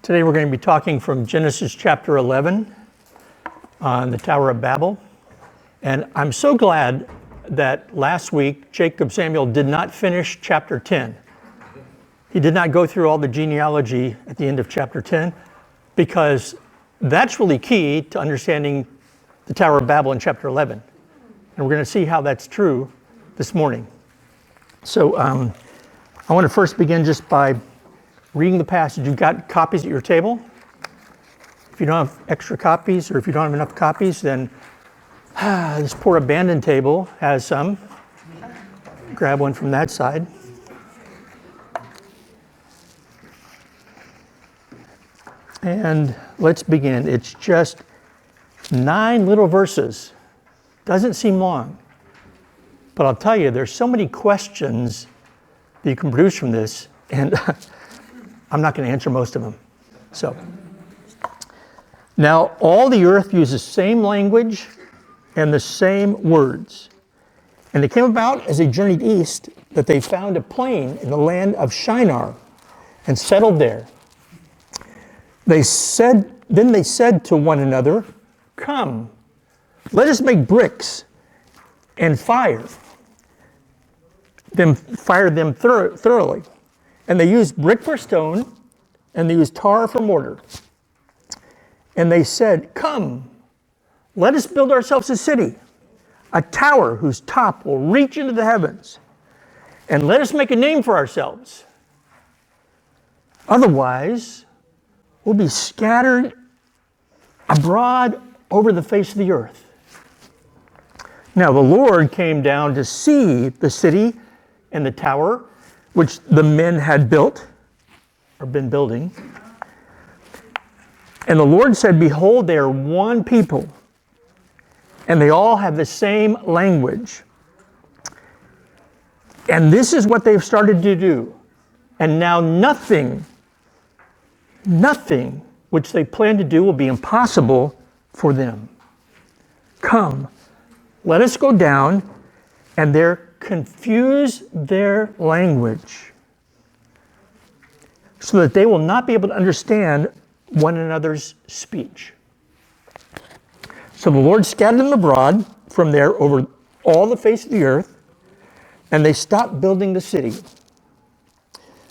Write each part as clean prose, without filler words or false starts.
Today we're going to be talking from Genesis chapter 11 on the Tower of Babel. And I'm so glad that last week Jacob Samuel did not finish chapter 10. He did not go through all the genealogy at the end of chapter 10 because that's really key to understanding the Tower of Babel in chapter 11. And we're going to see how that's true this morning. So I want to first begin just by reading the passage. You've got copies at your table. If you don't have extra copies, or if you don't have enough copies, then this poor abandoned table has some. Grab one from that side. And let's begin. It's just 9 little verses. Doesn't seem long. But I'll tell you, there's so many questions that you can produce from this, and I'm not going to answer most of them. So, now all the earth uses the same language and the same words. And it came about as they journeyed east that they found a plain in the land of Shinar and settled there. Then they said to one another, "Come, let us make bricks and fire them thoroughly." And they used brick for stone, and they used tar for mortar. And they said, "Come, let us build ourselves a city, a tower whose top will reach into the heavens, and let us make a name for ourselves. Otherwise, we'll be scattered abroad over the face of the earth." Now the Lord came down to see the city and the tower which the men had built, or been building. And the Lord said, "Behold, they are one people, and they all have the same language. And this is what they've started to do. And now nothing which they plan to do will be impossible for them. Come, let us go down and there confuse their language, so that they will not be able to understand one another's speech." So the Lord scattered them abroad from there over all the face of the earth, and they stopped building the city.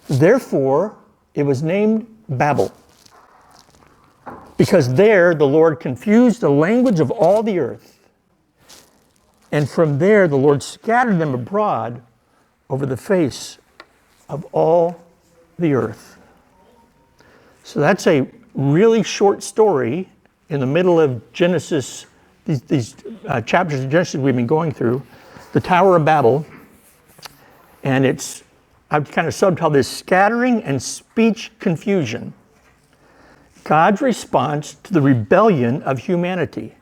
Therefore, it was named Babel, because there the Lord confused the language of all the earth. And from there the Lord scattered them abroad over the face of all the earth. So that's a really short story in the middle of Genesis, these chapters of Genesis we've been going through, the Tower of Babel. And I've kind of subtitled this Scattering and Speech Confusion. God's response to the rebellion of humanity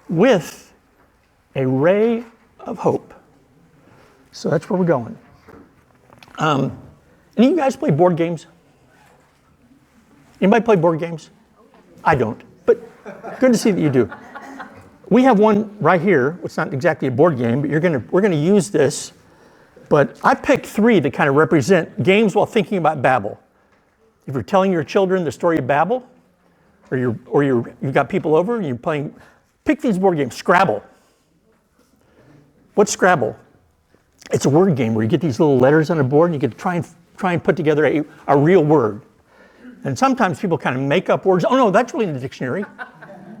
with a ray of hope. So that's where we're going. Any of you guys play board games? Anybody play board games? I don't, but good to see that you do. We have one right here. It's not exactly a board game, but we're gonna use this. But I picked 3 that kind of represent games while thinking about Babel. If you're telling your children the story of Babel, or you've got people over and you're playing, pick these board games. Scrabble. What's Scrabble? It's a word game where you get these little letters on a board and you get to try and put together a real word. And sometimes people kind of make up words. Oh no, that's really in the dictionary.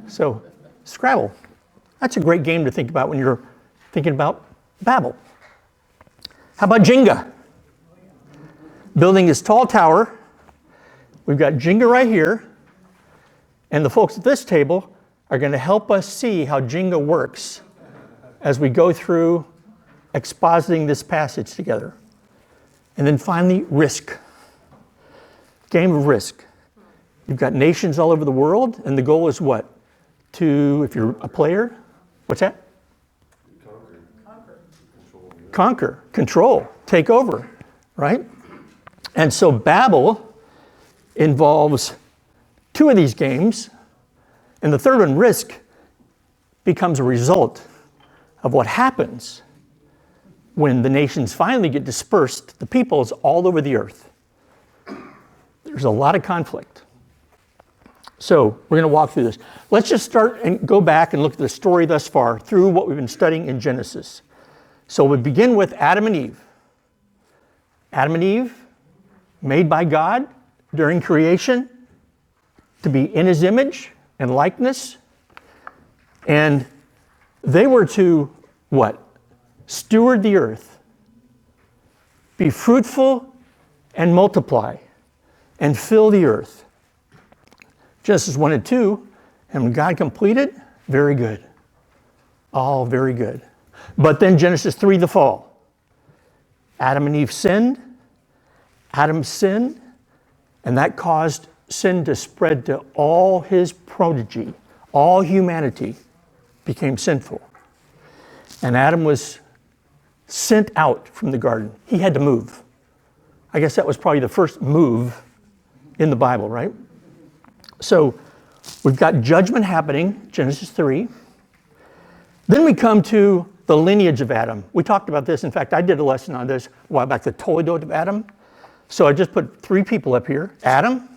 So Scrabble. That's a great game to think about when you're thinking about Babel. How about Jenga? Building this tall tower. We've got Jenga right here. And the folks at this table are going to help us see how Jenga works as we go through expositing this passage together. And then finally, Risk. Game of Risk. You've got nations all over the world, and the goal is what? If you're a player, what's that? Conquer, control, take over, right? And so Babel involves 2 of these games, and the third one, Risk, becomes a result of what happens when the nations finally get dispersed, the peoples all over the earth. There's a lot of conflict. So we're going to walk through this. Let's just start and go back and look at the story thus far through what we've been studying in Genesis. So we begin with Adam and Eve. Adam and Eve, made by God during creation to be in his image and likeness. And they were to what? Steward the earth. Be fruitful and multiply and fill the earth. Genesis 1 and 2, and when God completed, very good. All very good. But then Genesis 3, the fall. Adam and Eve sinned. Adam sinned, and that caused sin to spread to all his progeny. All humanity became sinful. And Adam was sent out from the garden. He had to move. I guess that was probably the first move in the Bible, right? So we've got judgment happening, Genesis 3. Then we come to the lineage of Adam. We talked about this. In fact, I did a lesson on this a while back, the Toledot of Adam. So I just put 3 people up here. Adam,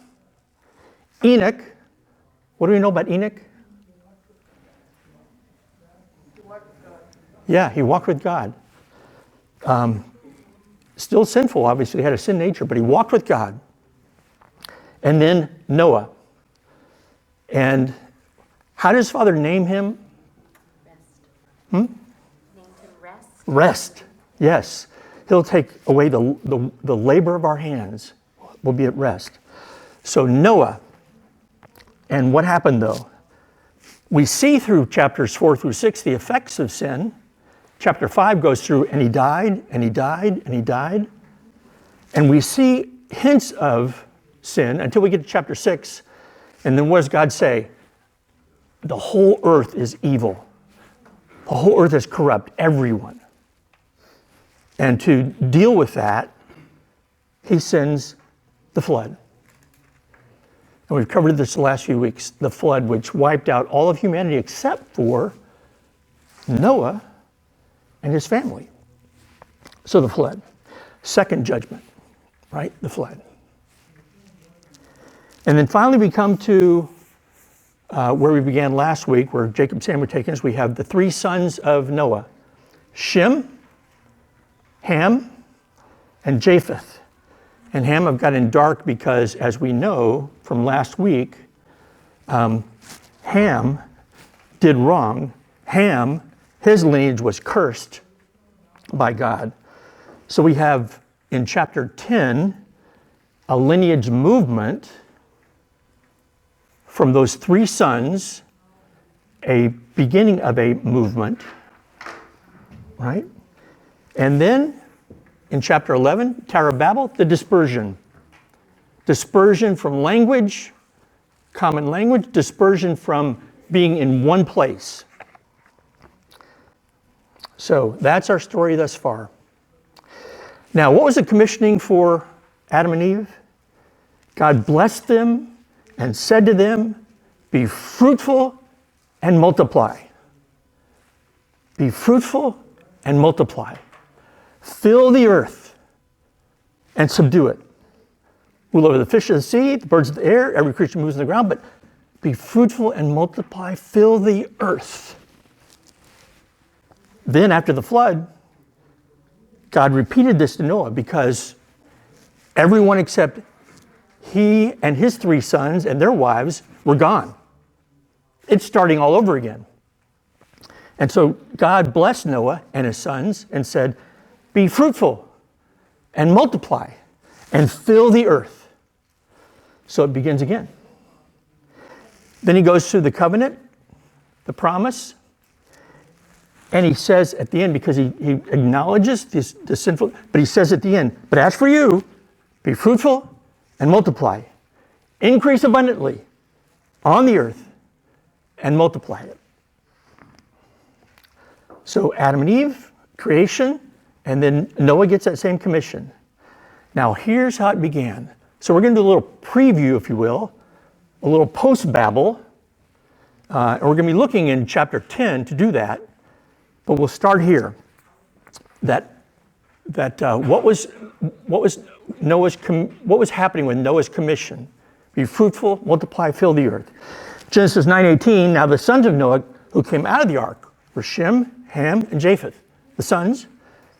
Enoch. What do we know about Enoch? Yeah, he walked with God. Still sinful, obviously. He had a sin nature, but he walked with God. And then Noah. And how does Father name him? Rest. Named him Rest. Rest, yes. He'll take away the labor of our hands. We'll be at rest. So Noah. And what happened though? We see through chapters 4 through 6 the effects of sin. Chapter 5 goes through, and he died, and he died, and he died. And we see hints of sin until we get to chapter 6. And then what does God say? The whole earth is evil. The whole earth is corrupt, everyone. And to deal with that, he sends the flood. And we've covered this the last few weeks, the flood which wiped out all of humanity except for Noah and his family. So the flood. Second judgment, right? The flood. And then finally we come to where we began last week, where Jacob and Sam were taking us. We have the 3 sons of Noah, Shem, Ham, and Japheth. And Ham have got in dark because, as we know from last week, Ham did wrong. Ham, his lineage was cursed by God. So we have in chapter 10 a lineage movement from those 3 sons, a beginning of a movement, right? And then in chapter 11, Tower of Babel, the dispersion. Dispersion from language, common language, dispersion from being in one place. So that's our story thus far. Now, what was the commissioning for Adam and Eve? God blessed them and said to them, be fruitful and multiply. Be fruitful and multiply. Fill the earth and subdue it. Rule over the fish of the sea, the birds of the air, every creature moves on the ground, but be fruitful and multiply, fill the earth. Then after the flood, God repeated this to Noah because everyone except he and his 3 sons and their wives were gone. It's starting all over again. And so God blessed Noah and his sons and said, be fruitful and multiply and fill the earth. So it begins again. Then he goes through the covenant, the promise, and he says at the end, because he acknowledges the sinful, but he says at the end, but as for you, be fruitful and multiply. Increase abundantly on the earth and multiply it. So Adam and Eve, creation, and then Noah gets that same commission. Now here's how it began. So we're going to do a little preview, if you will, a little post-Babel. And we're going to be looking in chapter 10 to do that. But we'll start here. What was what was happening with Noah's commission. Be fruitful, multiply, fill the earth. Genesis 9:18, now the sons of Noah who came out of the ark were Shem, Ham, and Japheth. The sons.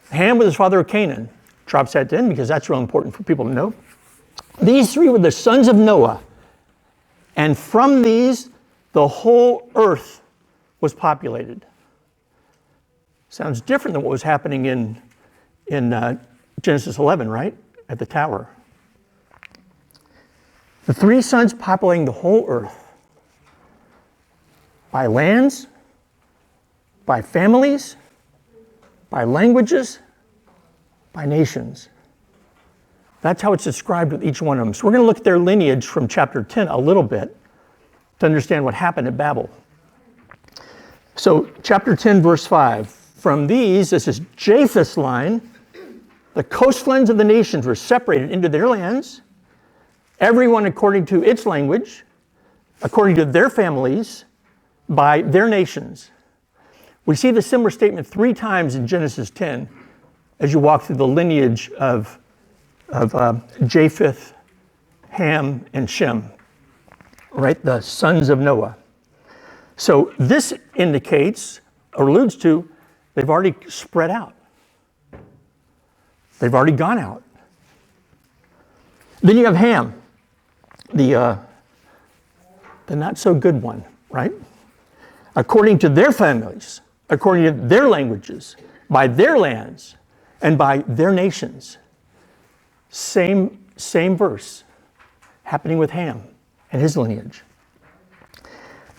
Ham was his father of Canaan. Drops that in because that's real important for people to know. These three were the sons of Noah. And from these, the whole earth was populated. Sounds different than what was happening in Genesis 11, right? At the tower. The three sons populating the whole earth. By lands, by families, by languages, by nations. That's how it's described with each one of them. So we're going to look at their lineage from chapter 10 a little bit to understand what happened at Babel. So chapter 10, verse 5. From these, this is Japheth's line, the coastlands of the nations were separated into their lands, everyone according to its language, according to their families, by their nations. We see the similar statement 3 times in Genesis 10 as you walk through the lineage of Japheth, Ham, and Shem, right? The sons of Noah. So this indicates or alludes to they've already spread out. They've already gone out. Then you have Ham, the not so good one, right? According to their families, according to their languages, by their lands, and by their nations. Same verse happening with Ham and his lineage.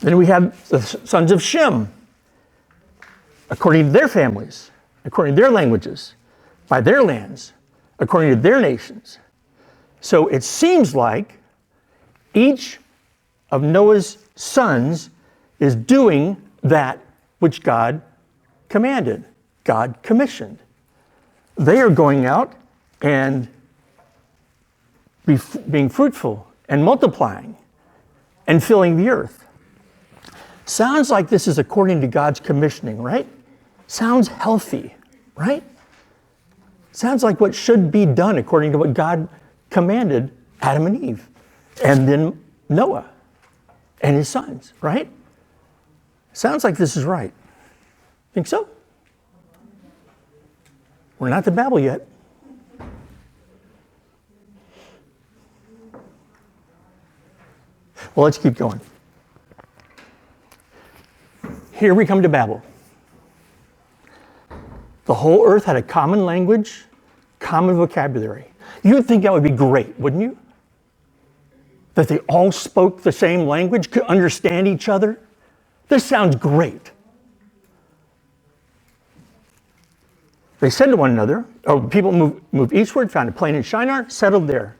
Then we have the sons of Shem, according to their families, according to their languages, by their lands, according to their nations. So it seems like each of Noah's sons is doing that which God commanded, God commissioned. They are going out and being fruitful and multiplying and filling the earth. Sounds like this is according to God's commissioning, right? Sounds healthy, right? Sounds like what should be done according to what God commanded Adam and Eve, and then Noah and his sons, right? Sounds like this is right. Think so? We're not to Babel yet. Well, let's keep going. Here we come to Babel. The whole earth had a common language, common vocabulary. You'd think that would be great, wouldn't you? That they all spoke the same language, could understand each other. This sounds great. They said to one another, people moved eastward, found a plain in Shinar, settled there.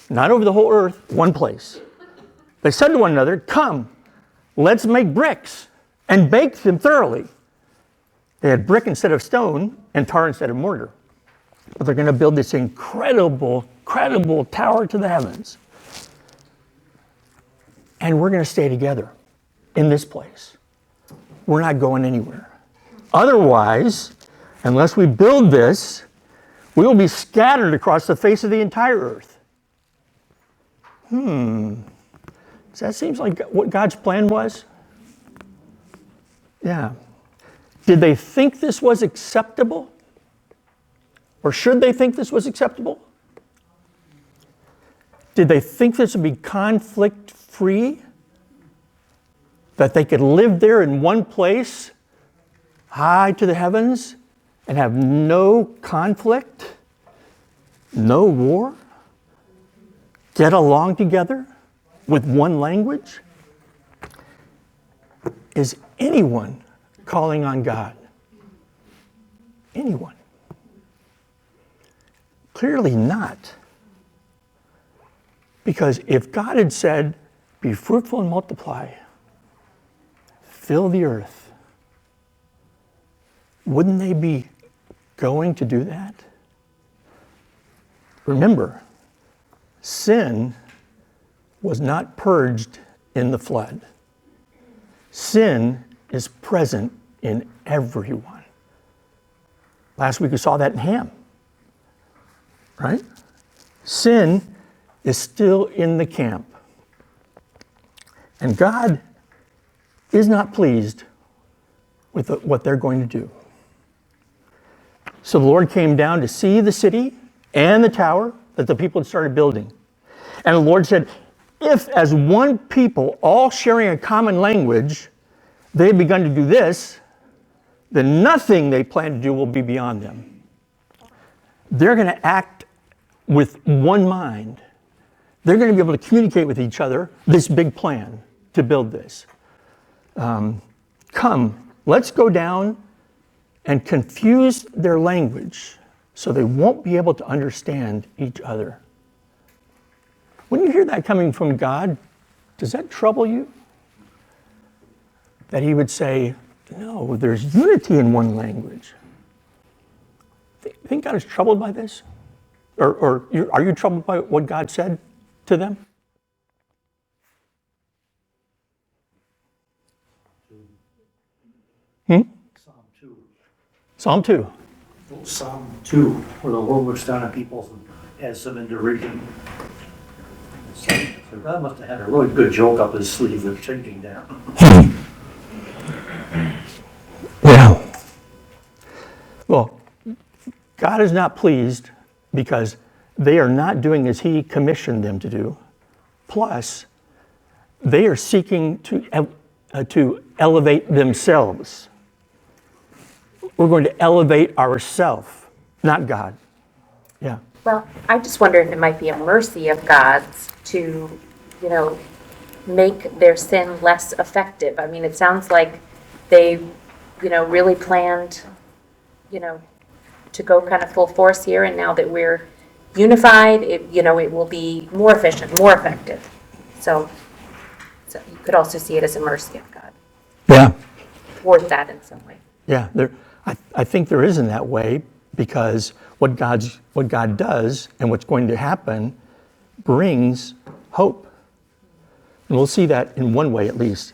Not over the whole earth, one place. They said to one another, come, let's make bricks and bake them thoroughly. They had brick instead of stone and tar instead of mortar. But they're going to build this incredible tower to the heavens. And we're going to stay together in this place. We're not going anywhere. Otherwise, unless we build this, we will be scattered across the face of the entire earth. So that seems like what God's plan was. Yeah. Did they think this was acceptable? Or should they think this was acceptable? Did they think this would be conflict-free? That they could live there in one place, high to the heavens, and have no conflict, no war, get along together with one language? Is anyone calling on God? Anyone? Clearly not. Because if God had said, be fruitful and multiply, fill the earth, wouldn't they be going to do that? Remember, sin was not purged in the flood. Sin is present in everyone. Last week we saw that in Ham, right? Sin is still in the camp. And God is not pleased with what they're going to do. So the Lord came down to see the city and the tower that the people had started building. And the Lord said, if as one people, all sharing a common language, they have begun to do this, then nothing they plan to do will be beyond them. They're going to act with one mind. They're going to be able to communicate with each other this big plan to build this. Come, let's go down and confuse their language so they won't be able to understand each other. When you hear that coming from God, does that trouble you? That he would say, no, there's unity in one language. Think God is troubled by this? Or are you troubled by what God said to them? Psalm 2. Psalm 2. Psalm 2, where the Lord looks down at people and has them in derision. So God must have had a really good joke up his sleeve of taking down. Yeah. Well, God is not pleased because they are not doing as he commissioned them to do. Plus, they are seeking to elevate themselves. We're going to elevate ourselves, not God. Yeah. Well, I just wonder if it might be a mercy of God's to, make their sin less effective. I mean, it sounds like they, really planned, to go kind of full force here, and now that we're unified, it will be more efficient, more effective. So you could also see it as a mercy of God. Yeah. Toward that in some way. Yeah. I think there is in that way, because what God does and what's going to happen brings hope. And we'll see that in one way at least.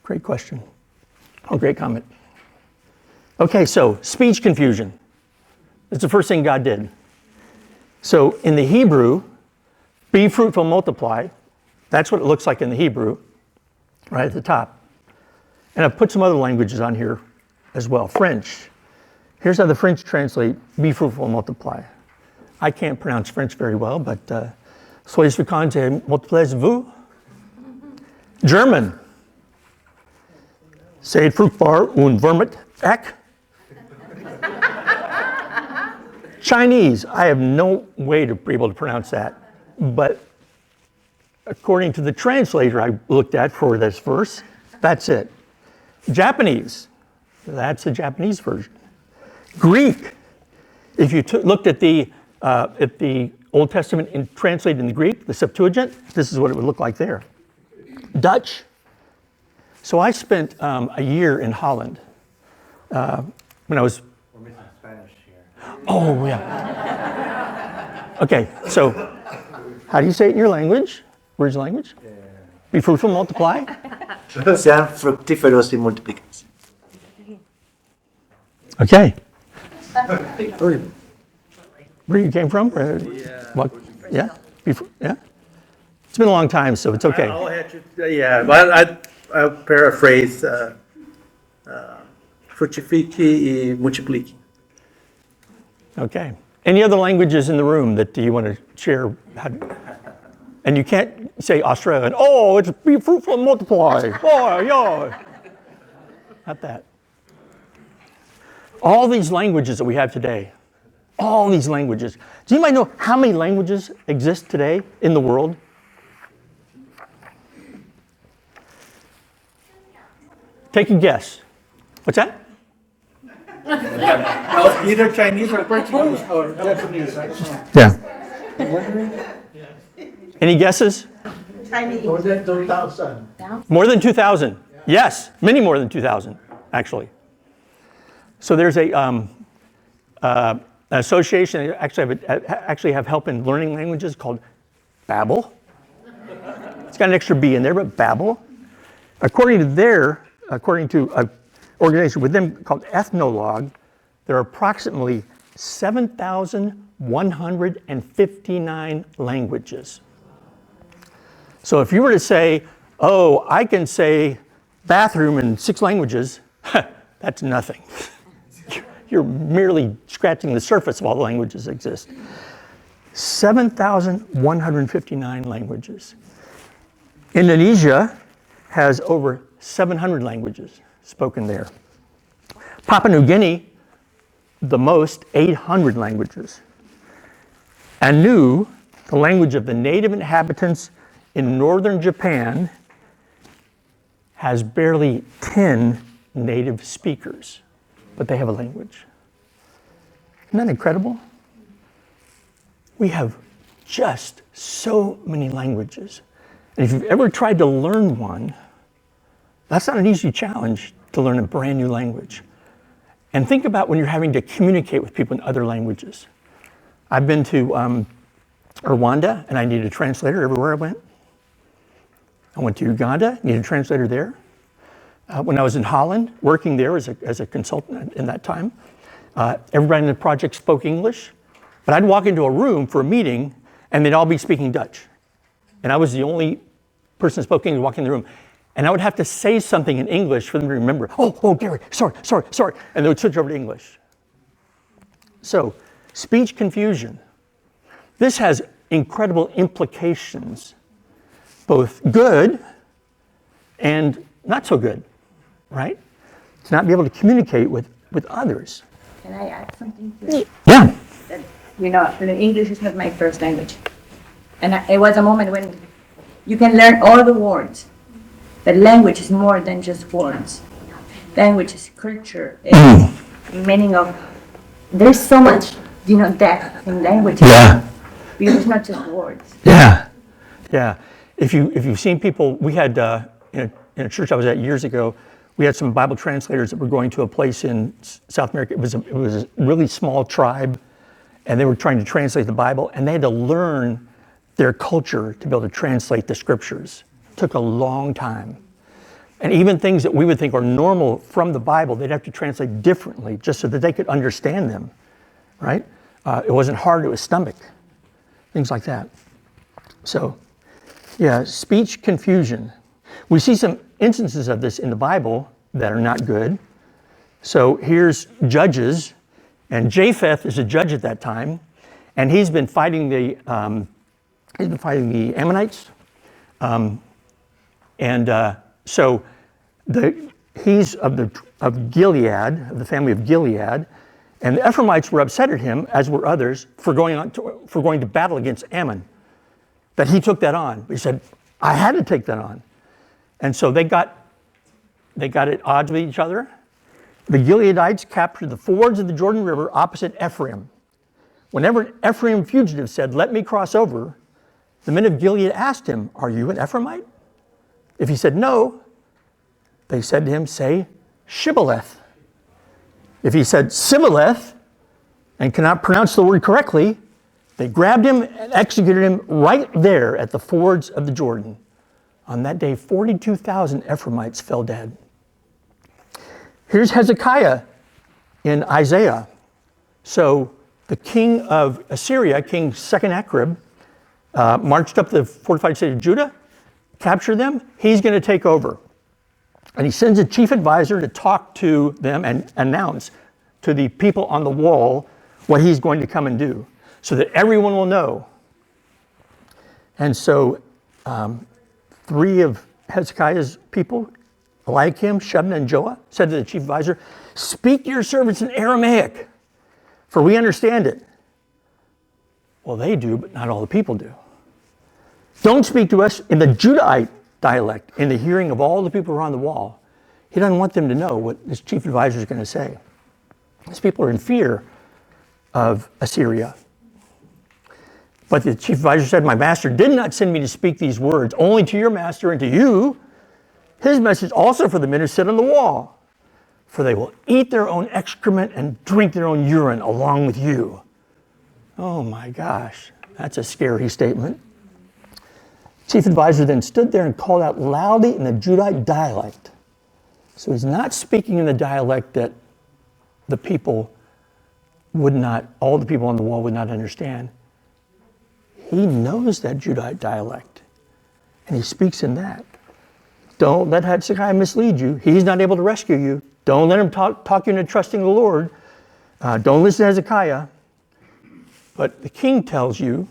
Great question. Oh, great comment. Okay, so speech confusion. That's the first thing God did. So in the Hebrew, be fruitful, multiply. That's what it looks like in the Hebrew, right at the top. And I've put some other languages on here as well. French. Here's how the French translate be fruitful, multiply. I can't pronounce French very well, but soyez féconds et multipliez-vous. German. Seid fruchtbar und vermehrt euch. Chinese, I have no way to be able to pronounce that, but according to the translator I looked at for this verse, that's it. Japanese, that's the Japanese version. Greek, if you looked at the Old Testament translated in the Greek, the Septuagint, this is what it would look like there. Dutch. So I spent a year in Holland when I was. We're missing Spanish here. Oh, yeah. Okay, so how do you say it in your language? Original language? Be fruitful, multiply. Sean fructíferos y multiplíquense. Okay. Where you came from? What? Yeah? Yeah? It's been a long time, so it's okay. I'll have to, but I'll paraphrase frutifique y multiplique. Okay. Any other languages in the room that you want to share? And you can't say Australian. Oh, it's be fruitful and multiply. Oh, yeah. Not that. All these languages that we have today, all these languages. Do you might know how many languages exist today in the world? Take a guess. What's that? Either Chinese or Portuguese or Japanese. Yeah. Any guesses? More than 2,000. More than 2,000. Yes, many more than 2,000, actually. So there's an association that actually have help in learning languages called Babel. It's got an extra B in there, but Babel. According to an organization with them called Ethnologue, there are approximately 7,000 159 languages. So if you were to say, oh, I can say bathroom in 6 languages, that's nothing. You're merely scratching the surface of all the languages that exist. 7,159 languages. Indonesia has over 700 languages spoken there. Papua New Guinea, the most, 800 languages. Anu, the language of the native inhabitants in northern Japan, has barely 10 native speakers, but they have a language. Isn't that incredible? We have just so many languages. And if you've ever tried to learn one, that's not an easy challenge to learn a brand new language. And think about when you're having to communicate with people in other languages. I've been to Rwanda, and I needed a translator everywhere I went. I went to Uganda, needed a translator there. When I was in Holland, working there as a consultant in that time, everybody in the project spoke English, but I'd walk into a room for a meeting, and they'd all be speaking Dutch. And I was the only person who spoke English walking in the room. And I would have to say something in English for them to remember. Oh, Gary, sorry. And they would switch over to English. So, speech confusion. This has incredible implications, both good and not so good, right? To not be able to communicate with others. Can I add something to it? Yeah. English is not my first language. And it was a moment when you can learn all the words. But language is more than just words. Language is culture, it's meaning of, there's so much, depth in language. Yeah. Because it's not just words. Yeah. If you've seen people, we had in a church I was at years ago, we had some Bible translators that were going to a place in South America. It was a really small tribe, and they were trying to translate the Bible, and they had to learn their culture to be able to translate the scriptures. It took a long time. And even things that we would think are normal from the Bible, they'd have to translate differently just so that they could understand them, right? It wasn't hard to stomach, things like that. So, yeah, speech confusion. We see some instances of this in the Bible that are not good. So here's Judges, and Japheth is a judge at that time, and he's been fighting the Ammonites, so he's of Gilead, of the family of Gilead, and the Ephraimites were upset at him, as were others, for going to battle against Ammon. That he took that on. He said, I had to take that on. And so they got at odds with each other. The Gileadites captured the fords of the Jordan River opposite Ephraim. Whenever an Ephraim fugitive said, let me cross over, the men of Gilead asked him, are you an Ephraimite? If he said no, they said to him, say, Shibboleth. If he said Sibboleth and cannot pronounce the word correctly, they grabbed him and executed him right there at the fords of the Jordan. On that day, 42,000 Ephraimites fell dead. Here's Hezekiah in Isaiah. So the king of Assyria, King Sennacherib, marched up the fortified city of Judah, captured them. He's going to take over. And he sends a chief advisor to talk to them and announce to the people on the wall what he's going to come and do, so that everyone will know. And so 3 of Hezekiah's people, Eliakim, Shebna, and Joah, said to the chief advisor, speak to your servants in Aramaic, for we understand it. Well, they do, but not all the people do. Don't speak to us in the Judahite dialect, in the hearing of all the people who are on the wall. He doesn't want them to know what his chief advisor is going to say. These people are in fear of Assyria. But the chief advisor said, my master did not send me to speak these words, only to your master and to you. His message also for the men who sit on the wall. For they will eat their own excrement and drink their own urine along with you. Oh my gosh, that's a scary statement. Chief advisor then stood there and called out loudly in the Judahite dialect. So he's not speaking in the dialect that the people would not, all the people on the wall would not understand. He knows that Judite dialect, and he speaks in that. Don't let Hezekiah mislead you. He's not able to rescue you. Don't let him talk you into trusting the Lord. Don't listen to Hezekiah. But the king tells you,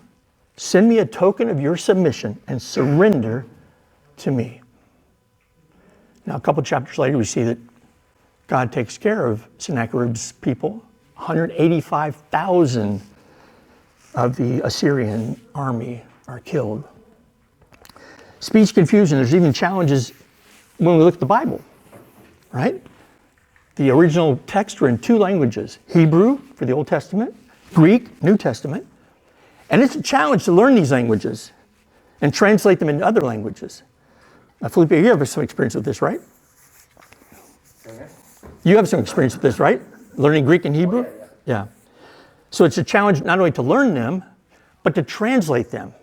send me a token of your submission and surrender to me. Now, a couple chapters later, we see that God takes care of Sennacherib's people. 185,000 of the Assyrian army are killed. Speech confusion, there's even challenges when we look at the Bible, right? The original texts were in two languages, Hebrew for the Old Testament, Greek, New Testament. And it's a challenge to learn these languages and translate them into other languages. Now, Felipe, you have some experience with this, right? You have some experience with this, right? Learning Greek and Hebrew? Yeah. So it's a challenge not only to learn them, but to translate them.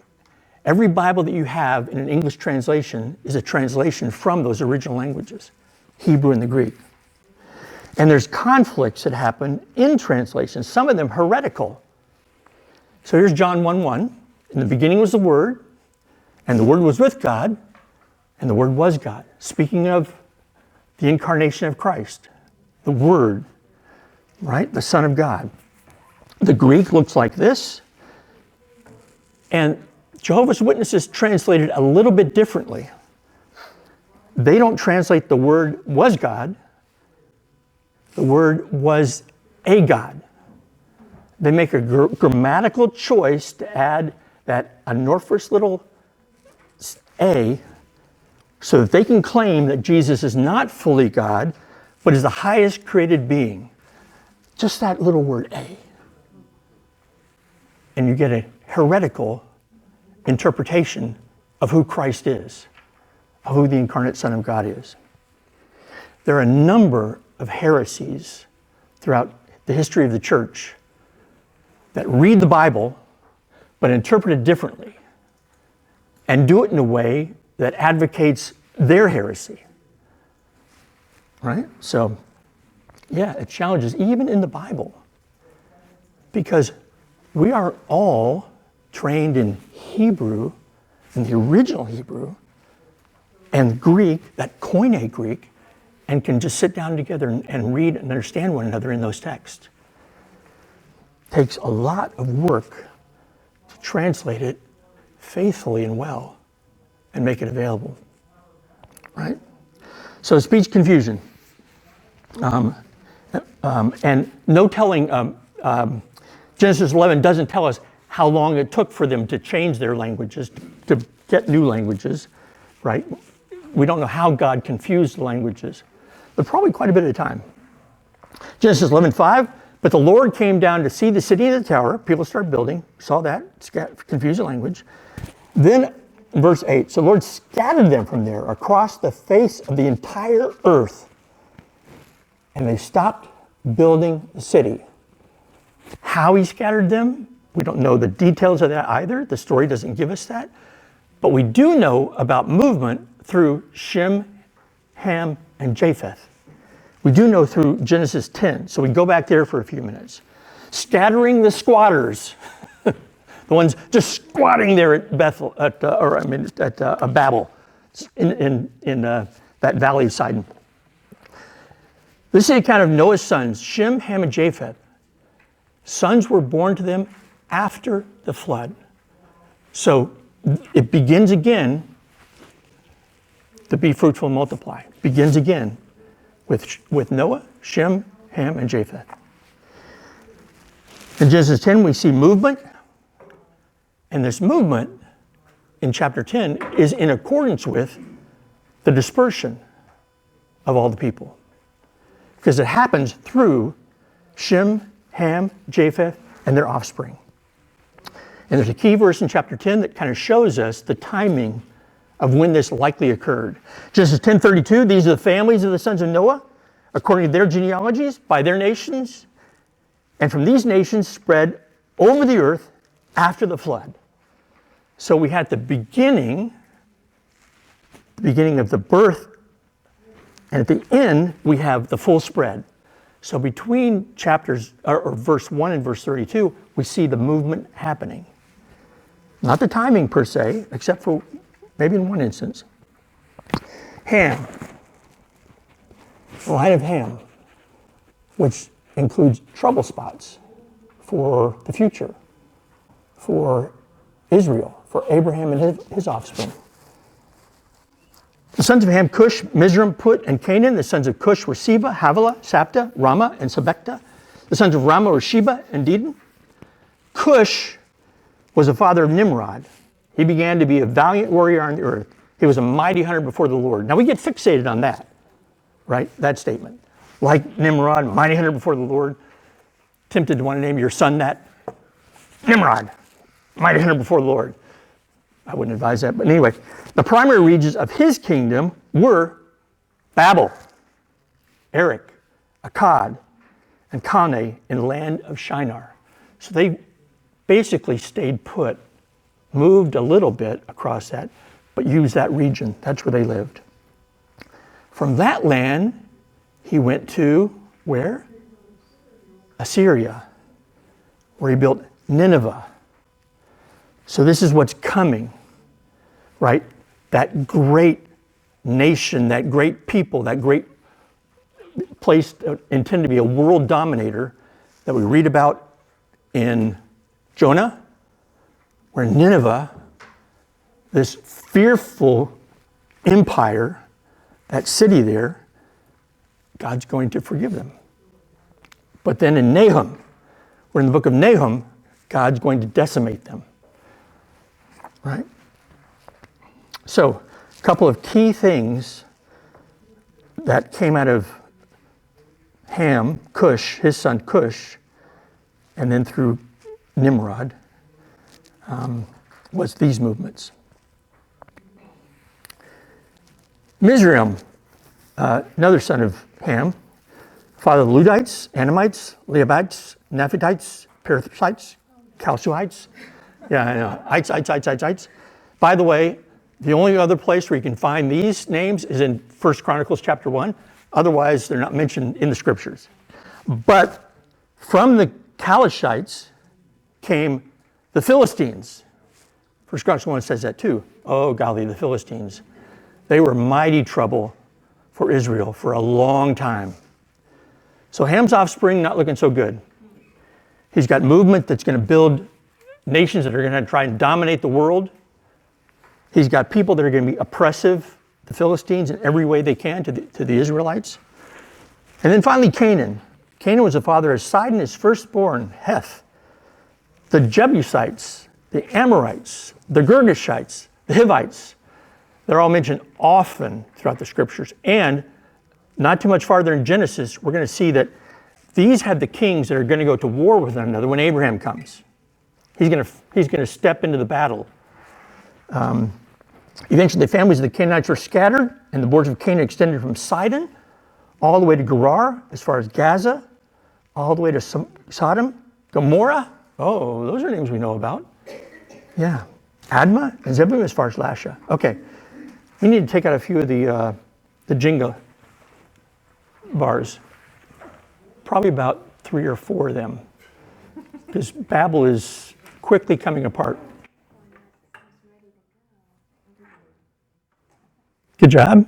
Every Bible that you have in an English translation is a translation from those original languages, Hebrew and the Greek. And there's conflicts that happen in translation, some of them heretical. So here's John 1:1. In the beginning was the Word, and the Word was with God, and the Word was God. Speaking of the incarnation of Christ, the Word, right? The Son of God. The Greek looks like this, and Jehovah's Witnesses translate it a little bit differently. They don't translate the word was God. The word was a God. They make a grammatical choice to add that amorphous little a so that they can claim that Jesus is not fully God, but is the highest created being. Just that little word a. And you get a heretical interpretation of who Christ is, of who the incarnate Son of God is. There are a number of heresies throughout the history of the church that read the Bible but interpret it differently and do it in a way that advocates their heresy. Right? So, yeah, it challenges even in the Bible because we are all trained in Hebrew, in the original Hebrew, and Greek, that Koine Greek, and can just sit down together and read and understand one another in those texts. It takes a lot of work to translate it faithfully and well and make it available, right? So speech confusion. And no telling, Genesis 11 doesn't tell us how long it took for them to change their languages, to get new languages, right? We don't know how God confused the languages, but probably quite a bit of time. Genesis 11:5, but the Lord came down to see the city and the tower. People start building. Saw that, confused the language. Then verse 8, so the Lord scattered them from there across the face of the entire earth, and they stopped building the city. How he scattered them, we don't know the details of that either. The story doesn't give us that. But we do know about movement through Shem, Ham, and Japheth. We do know through Genesis 10. So we go back there for a few minutes. Scattering the squatters, the ones just squatting there at Bethel, at Babel, in that valley of Sidon. This is the account of Noah's sons, Shem, Ham, and Japheth. Sons were born to them after the flood. So it begins again to be fruitful and multiply. It begins again with Noah, Shem, Ham, and Japheth. In Genesis 10, we see movement. And this movement in chapter 10 is in accordance with the dispersion of all the people. Because it happens through Shem, Ham, Japheth, and their offspring. And there's a key verse in chapter 10 that kind of shows us the timing of when this likely occurred. Genesis 10:32, these are the families of the sons of Noah, according to their genealogies, by their nations, and from these nations spread over the earth after the flood. So we had the beginning of the birth, and at the end, we have the full spread. So between chapters, or verse 1 and verse 32, we see the movement happening. Not the timing per se, except for maybe in one instance. Ham, the line of Ham, which includes trouble spots for the future, for Israel, for Abraham and his offspring. The sons of Ham, Cush, Mizraim, Put, and Canaan. The sons of Cush were Seba, Havilah, Sapta, Rama, and Sabekta. The sons of Rama were Sheba and Dedan. Cush was the father of Nimrod. He began to be a valiant warrior on the earth. He was a mighty hunter before the Lord. Now we get fixated on that, right? That statement. Like Nimrod, mighty hunter before the Lord. Tempted to want to name your son that. Nimrod, mighty hunter before the Lord. I wouldn't advise that, but anyway. The primary regions of his kingdom were Babel, Erech, Akkad, and Calneh in the land of Shinar. So they basically stayed put, moved a little bit across that, but used that region. That's where they lived. From that land, he went to where? Assyria, where he built Nineveh. So this is what's coming, right? That great nation, that great people, that great place intended to be a world dominator that we read about in Jonah, where Nineveh, this fearful empire, that city there, God's going to forgive them. But then in Nahum, we're in the book of Nahum, God's going to decimate them. Right? So, a couple of key things that came out of Ham, Cush, his son Cush, and then through Nimrod, was these movements. Mizraim, another son of Ham, father of the Ludites, Anamites, Leabites, Naphatites, Perizzites, Calcites. Yeah, I know. Ites. By the way, the only other place where you can find these names is in 1 Chronicles chapter 1. Otherwise, they're not mentioned in the scriptures. But from the Calishites came the Philistines. 1 Chronicles 1 says that too. Oh, golly, the Philistines. They were mighty trouble for Israel for a long time. So Ham's offspring not looking so good. He's got movement that's going to build nations that are going to try and dominate the world. He's got people that are going to be oppressive, the Philistines, in every way they can to the Israelites. And then finally Canaan. Canaan was the father of Sidon, his firstborn, Heth. The Jebusites, the Amorites, the Girgashites, the Hivites. They're all mentioned often throughout the scriptures. And not too much farther in Genesis, we're going to see that these have the kings that are going to go to war with one another when Abraham comes. He's going to step into the battle. Eventually, the families of the Canaanites were scattered, and the borders of Canaan extended from Sidon all the way to Gerar, as far as Gaza, all the way to Sodom, Gomorrah. Oh, those are names we know about. Yeah. Admah and Zebulun as far as Lasha. Okay. We need to take out a few of the Jenga bars. Probably about 3 or 4 of them. Because Babel is quickly coming apart. Good job.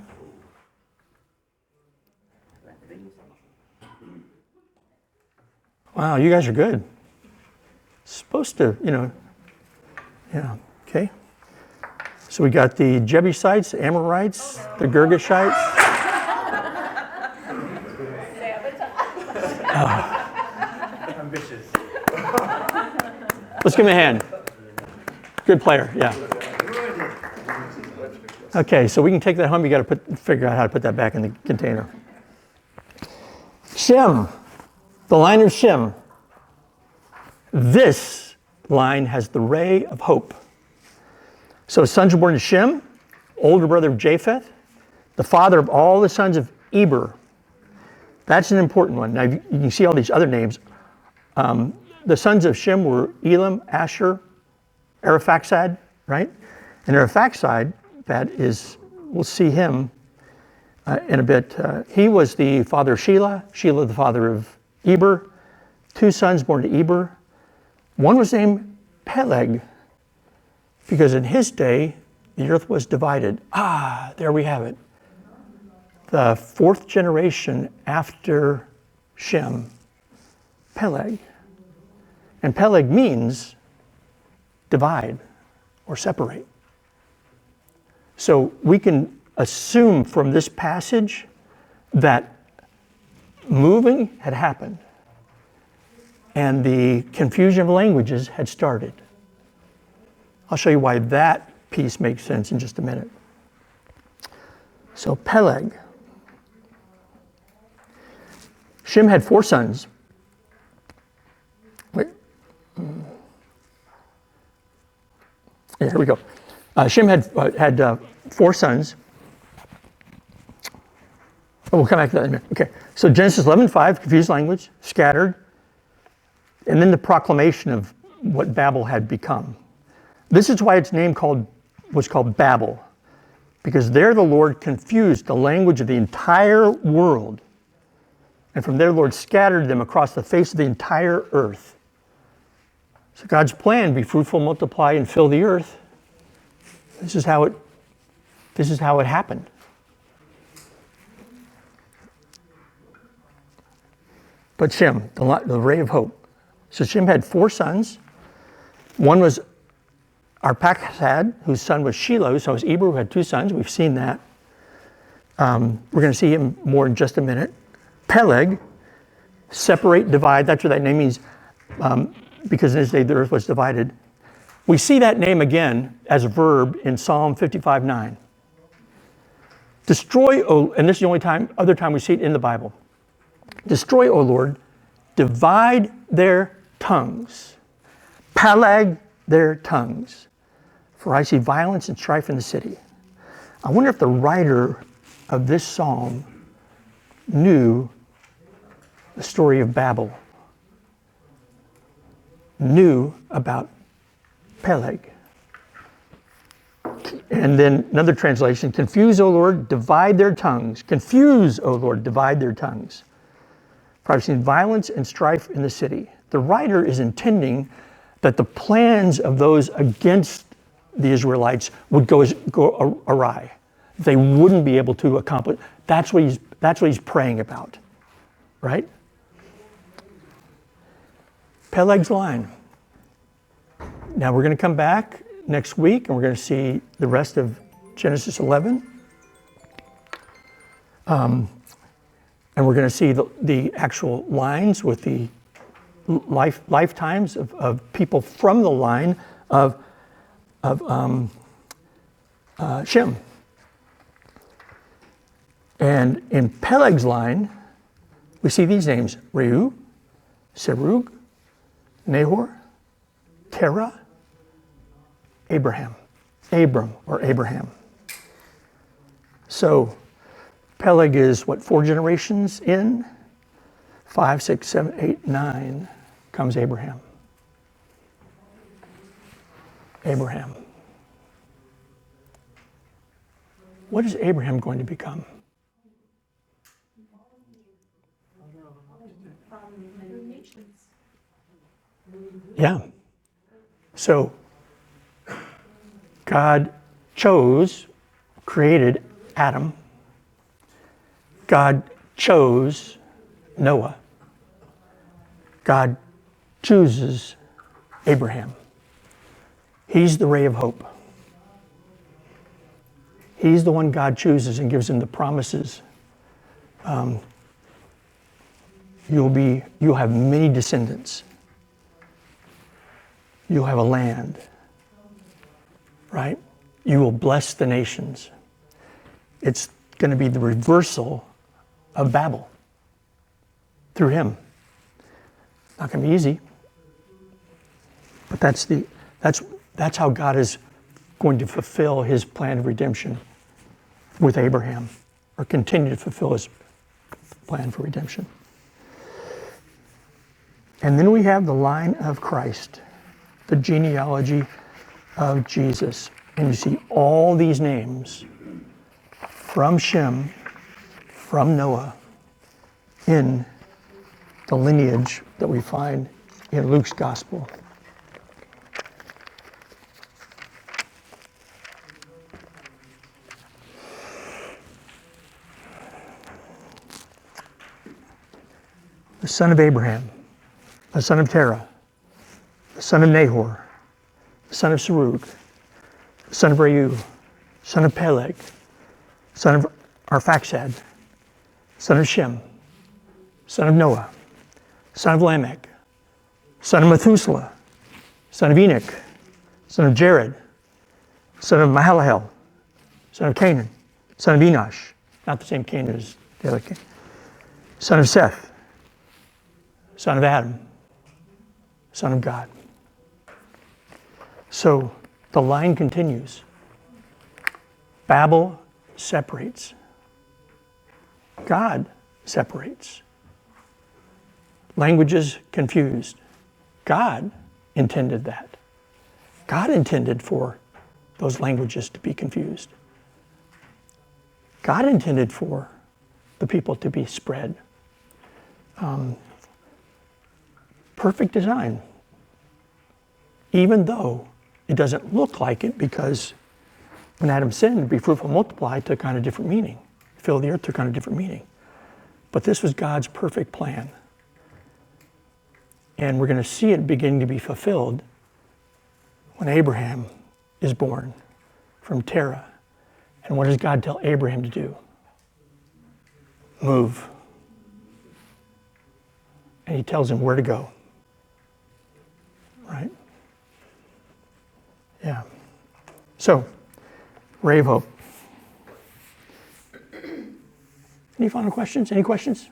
Wow, you guys are good. Supposed to, yeah, okay. So we got the Jebusites, the Amorites, the Girgashites. Ambitious. Let's give him a hand. Good player, yeah. Okay, so we can take that home. You got to figure out how to put that back in the container. Shem, the line of Shem. This line has the ray of hope. So sons were born to Shem, older brother of Japheth, the father of all the sons of Eber. That's an important one. Now you can see all these other names. The sons of Shem were Elam, Asher, Arphaxad, right? And Arphaxad, that is, we'll see him in a bit. He was the father of Shelah, Shelah the father of Eber, 2 sons born to Eber. One was named Peleg, because in his day, the earth was divided. There we have it. The 4th generation after Shem, Peleg. And Peleg means divide or separate. So we can assume from this passage that moving had happened and the confusion of languages had started. I'll show you why that piece makes sense in just a minute. So Peleg. Shem had 4 sons. Wait. Yeah, here we go. Shem had 4 sons. We'll come back to that in a minute. Okay, so Genesis 11:5, confused language, scattered, and then the proclamation of what Babel had become. This is why its name was called Babel, because there the Lord confused the language of the entire world, and from there the Lord scattered them across the face of the entire earth. So God's plan, be fruitful, multiply, and fill the earth. This is how it happened. But Shem, the ray of hope. So Shem had 4 sons. One was Arpachshad, whose son was Shelah, so it was Eber, who had 2 sons. We've seen that. We're going to see him more in just a minute. Peleg, separate, divide. That's what that name means, because in his day the earth was divided. We see that name again as a verb in Psalm 55:9. Destroy, and this is the only other time we see it in the Bible. Destroy, O Lord, divide their tongues. Peleg their tongues. For I see violence and strife in the city. I wonder if the writer of this psalm knew the story of Babel, knew about Peleg. And then another translation, confuse, O Lord, divide their tongues. Confuse, O Lord, divide their tongues. For I've seen violence and strife in the city. The writer is intending that the plans of those against the Israelites would go awry. They wouldn't be able to accomplish. That's what he's praying about, right? Peleg's line. Now we're going to come back next week and we're going to see the rest of Genesis 11. And we're going to see the actual lines with the lifetimes of people from the line of Shem. And in Peleg's line, we see these names: Reu, Serug, Nahor, Terah, Abram. So Peleg is what, 4 generations in? 5, 6, 7, 8, 9 comes Abraham. What is Abraham going to become? Yeah. So God created Adam. God chose Noah. God chooses Abraham. He's the ray of hope. He's the one God chooses and gives him the promises. You'll have many descendants. You'll have a land, right? You will bless the nations. It's going to be the reversal of Babel through him. Not going to be easy, but that's how God is going to fulfill his plan of redemption with Abraham, or continue to fulfill his plan for redemption. And then we have the line of Christ, the genealogy of Jesus. And you see all these names from Shem from Noah in the lineage that we find in Luke's gospel. The son of Abraham, the son of Terah, the son of Nahor, the son of Serug, the son of Reu, son of Peleg, son of Arphaxad, son of Shem, son of Noah, son of Lamech, son of Methuselah, son of Enoch, son of Jared, son of Mahalalel, son of Canaan, son of Enosh, not the same Canaan as the other Canaan, son of Seth, son of Adam, son of God. So the line continues. Babel separates. God separates. Languages confused. God intended that. God intended for those languages to be confused. God intended for the people to be spread. Perfect design, even though it doesn't look like it, because when Adam sinned, be fruitful, multiply took on a different meaning. Fill the earth took on a different meaning. But this was God's perfect plan. And we're going to see it beginning to be fulfilled when Abraham is born from Terah. And what does God tell Abraham to do? Move. And he tells him where to go. Right? Yeah. So, ray of hope. Any final questions? Any questions?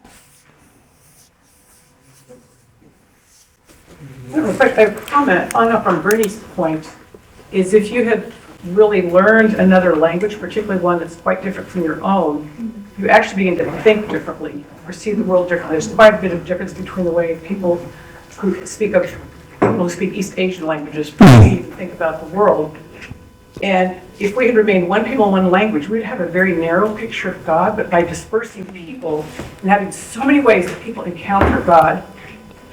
A comment, following up on Bernie's point, is if you had really learned another language, particularly one that's quite different from your own, you actually begin to think differently or see the world differently. There's quite a bit of difference between the way people who speak East Asian languages perceive and think about the world. And if we had remained one people, one language, we'd have a very narrow picture of God, but by dispersing people and having so many ways that people encounter God,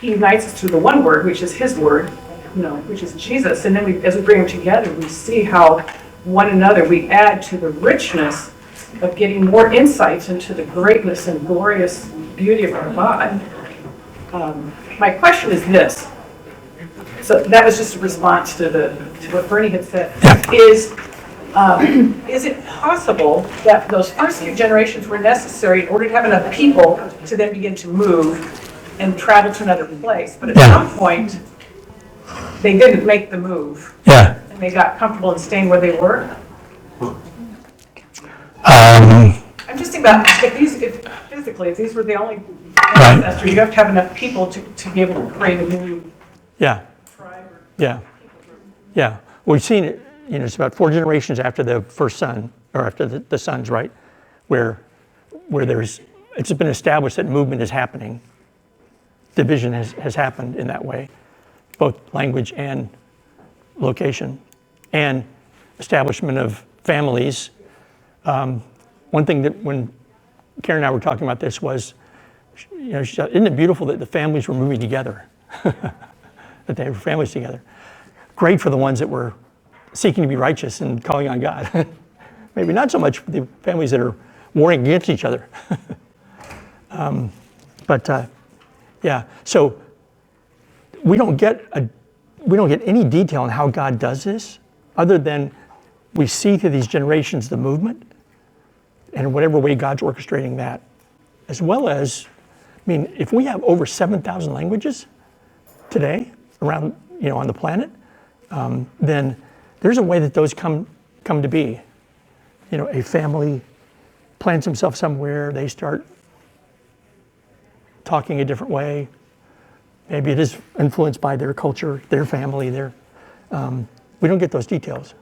He unites us through the one word, which is His word, which is Jesus. And then as we bring them together, we see how one another, we add to the richness of getting more insights into the greatness and glorious beauty of our God. My question is this. So that was just a response to what Bernie had said. Is it possible that those first few generations were necessary in order to have enough people to then begin to move and travel to another place? But at some point, they didn't make the move. Yeah. And they got comfortable in staying where they were. I'm just thinking about if these were the only ancestors, you have to have enough people to be able to create a new tribe. Yeah. We've seen it, it's about 4 generations after the first son, or after the sons, right? Where it's been established that movement is happening. Division has happened in that way, both language and location, and establishment of families. One thing that when Karen and I were talking about this was, she said, isn't it beautiful that the families were moving together? That they were families together. Great for the ones that were seeking to be righteous and calling on God. Maybe not so much for the families that are warring against each other. So we don't get any detail on how God does this, other than we see through these generations the movement, and whatever way God's orchestrating that, as well as, if we have over 7,000 languages today around, on the planet, then there's a way that those come to be. A family plants himself somewhere, they start talking a different way. Maybe it is influenced by their culture, their family, we don't get those details.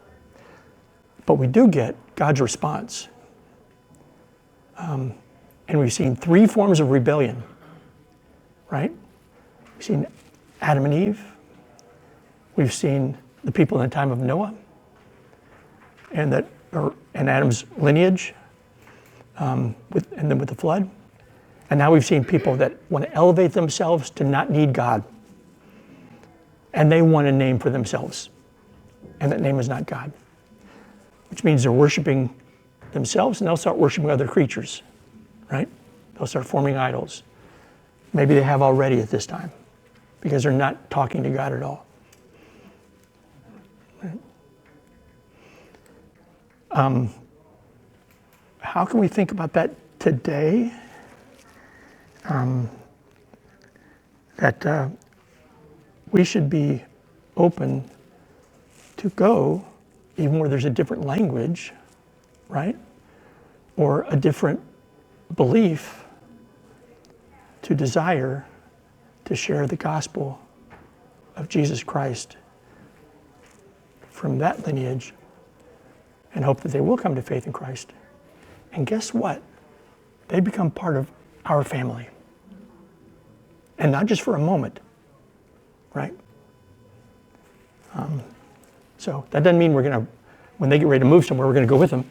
But we do get God's response. And we've seen 3 forms of rebellion, right? We've seen Adam and Eve. We've seen the people in the time of Noah and Adam's lineage. and then with the flood. And now we've seen people that want to elevate themselves to not need God. And they want a name for themselves. And that name is not God. Which means they're worshiping themselves, and they'll start worshiping other creatures, right? They'll start forming idols. Maybe they have already at this time, because they're not talking to God at all. Right? How can we think about that today? That we should be open to go even where there's a different language, right? Or a different belief, to desire to share the gospel of Jesus Christ from that lineage and hope that they will come to faith in Christ. And guess what? They become part of our family. And not just for a moment, right? So that doesn't mean we're going to, when they get ready to move somewhere, we're going to go with them.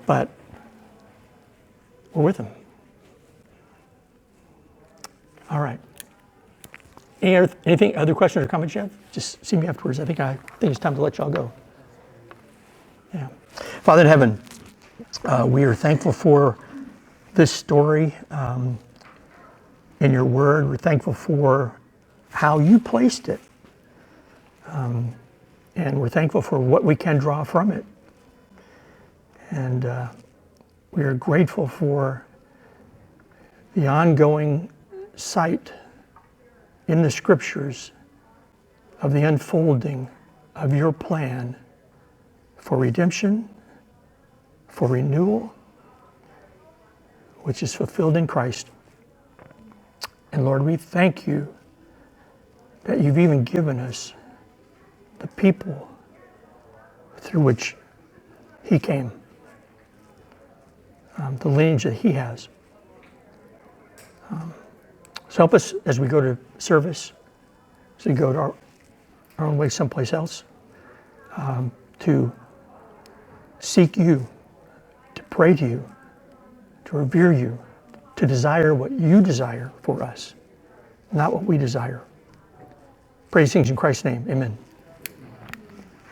But we're with them. All right. Anything, other questions or comments you have? Just see me afterwards. I think it's time to let y'all go. Yeah. Father in heaven, we are thankful for this story in your word. We're thankful for how you placed it. And we're thankful for what we can draw from it. And we are grateful for the ongoing sight in the scriptures of the unfolding of your plan for redemption, for renewal, which is fulfilled in Christ. And Lord, we thank you that you've even given us the people through which he came, the lineage that he has. So help us as we go to service, as we go to our own way someplace else, to seek you, to pray to you, to revere you, to desire what you desire for us, not what we desire. Praise things in Christ's name. Amen.